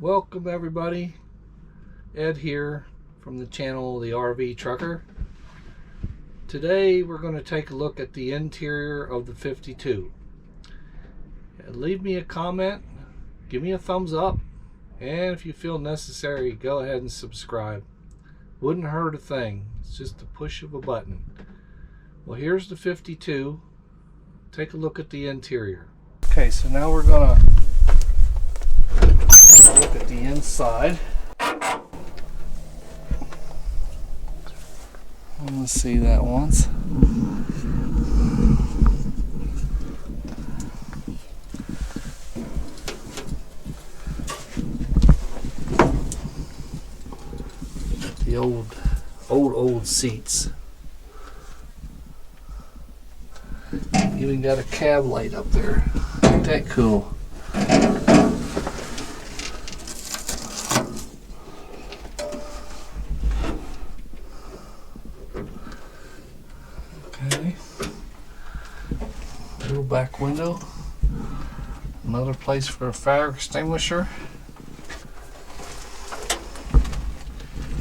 Welcome everybody, Ed here from the channel The RV Trucker. Today we're going to take a look at the interior of the 52. Leave me a comment, give me a thumbs up, and if you feel necessary, go ahead and subscribe. Wouldn't hurt a thing, it's just a push of a button. Well, here's the 52. Take a look at the interior. Okay, so now we're going to look at the inside. Let's see that once. The old seats. Even got a cab light up there. Ain't that cool? Okay. Little back window. Another place for a fire extinguisher.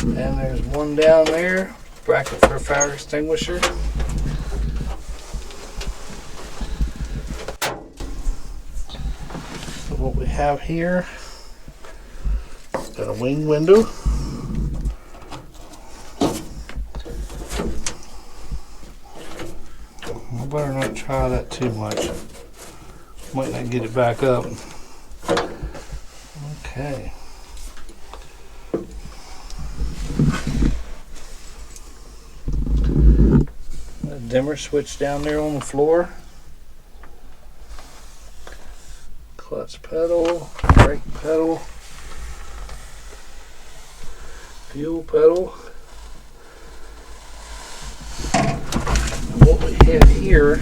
And there's one down there. Bracket for a fire extinguisher. So what we have here, got a wing window. I better not try that too much. Might not get it back up. Okay. A dimmer switch down there on the floor. Clutch pedal, brake pedal, fuel pedal. What we have here,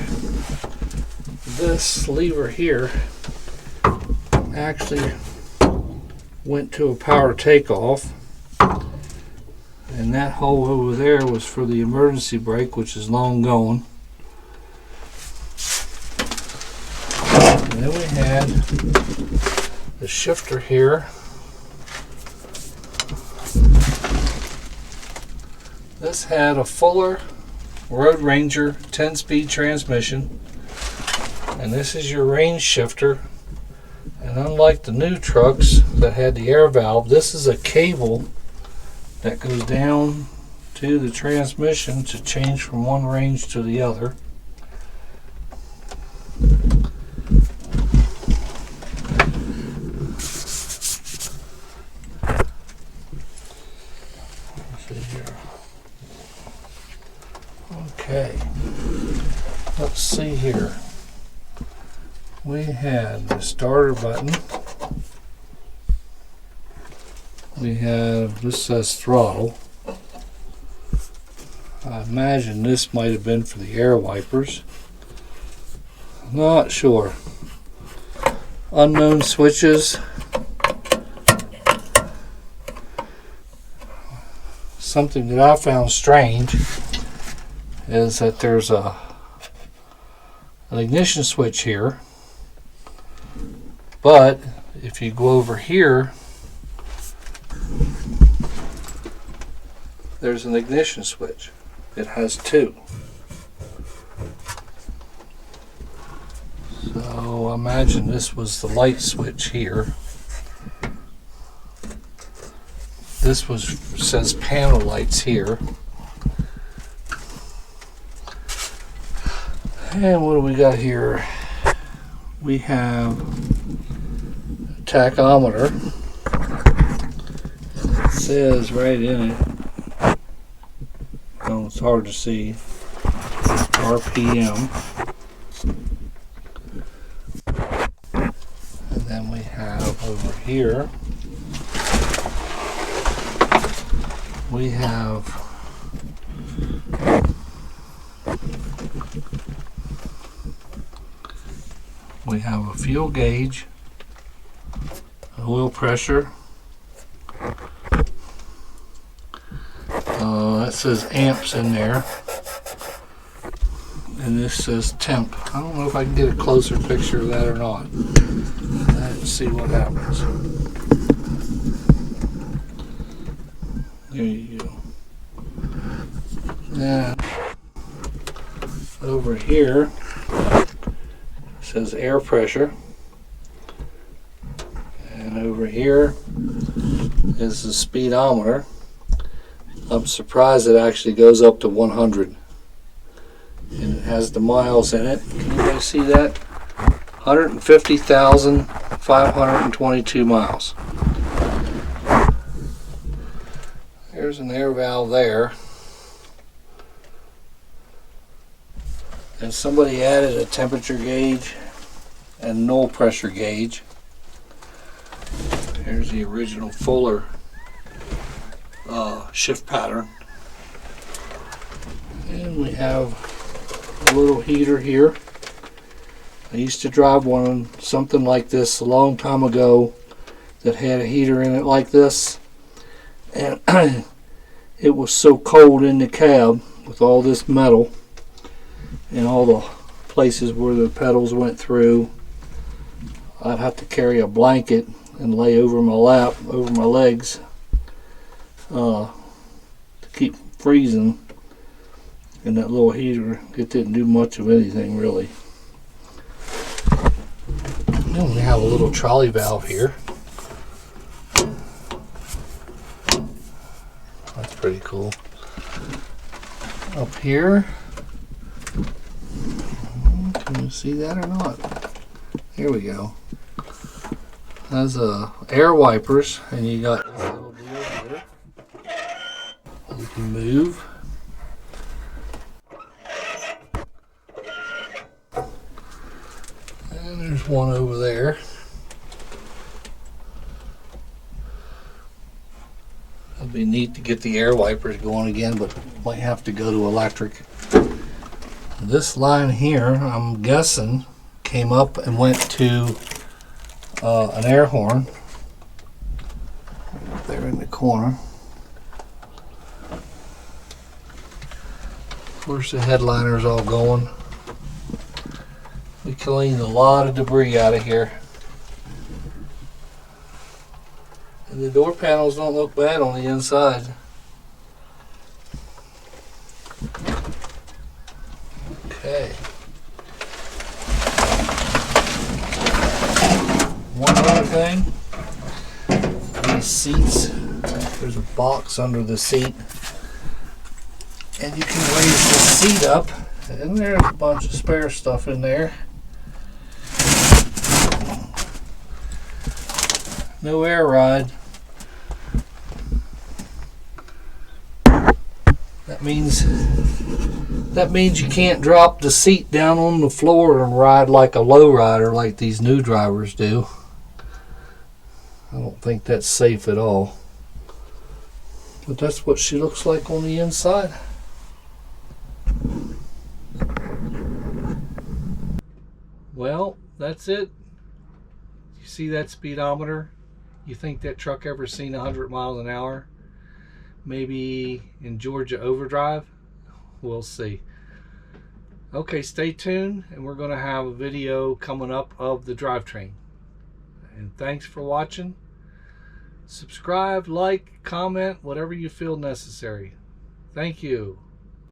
this lever here actually went to a power takeoff, and that hole over there was for the emergency brake, which is long gone. And then we had the shifter here. This had a Fuller Road Ranger 10-speed transmission, and this is your range shifter. And unlike the new trucks that had the air valve, this is a cable that goes down to the transmission to change from one range to the other. Okay, let's see here. We had the starter button. We have, this says throttle. I imagine this might have been for the air wipers. Not sure. Unknown switches. Something that I found strange is that there's an ignition switch here, but if you go over here, there's an ignition switch. It has two. So imagine this was the light switch here. This says panel lights here. And what do we got here? We have a tachometer. It says right in it, oh, it's hard to see, RPM. And then we have over here, we have a fuel gauge, oil pressure. That says amps in there. and this says temp. I don't know if I can get a closer picture of that or not. Let's see what happens. There you go. Now, over here it says air pressure, and over here is the speedometer. I'm surprised it actually goes up to 100, and it has the miles in it. Can you guys see that? 150,522 miles. There's an air valve there. And somebody added a temperature gauge and null pressure gauge. Here's the original Fuller shift pattern. And we have a little heater here. I used to drive one, something like this, a long time ago that had a heater in it like this. And it was so cold in the cab with all this metal and all the places where the pedals went through, I'd have to carry a blanket and lay over my lap, over my legs, to keep from freezing. And that little heater, it didn't do much of anything really. And we have a little trolley valve here. That's pretty cool. Up here, can you see that or not? Here we go. That's air wipers, and you got this little deal here. You can move. And there's one over there. It'd be neat to get the air wipers going again, but might have to go to electric. This line here, I'm guessing, came up and went to an air horn there in the corner. Of course, the headliner's all going. We cleaned a lot of debris out of here. And the door panels don't look bad on the inside. Okay. One other thing, these seats, there's a box under the seat, and you can raise the seat up, and there's a bunch of spare stuff in there. No air ride. That means you can't drop the seat down on the floor and ride like a low rider like these new drivers do. I don't think that's safe at all. But that's what she looks like on the inside. Well, that's it. You see that speedometer? You think that truck ever seen 100 miles an hour? Maybe in Georgia overdrive? We'll see. Okay, stay tuned, and we're going to have a video coming up of the drivetrain. And thanks for watching. Subscribe, like, comment, whatever you feel necessary. Thank you.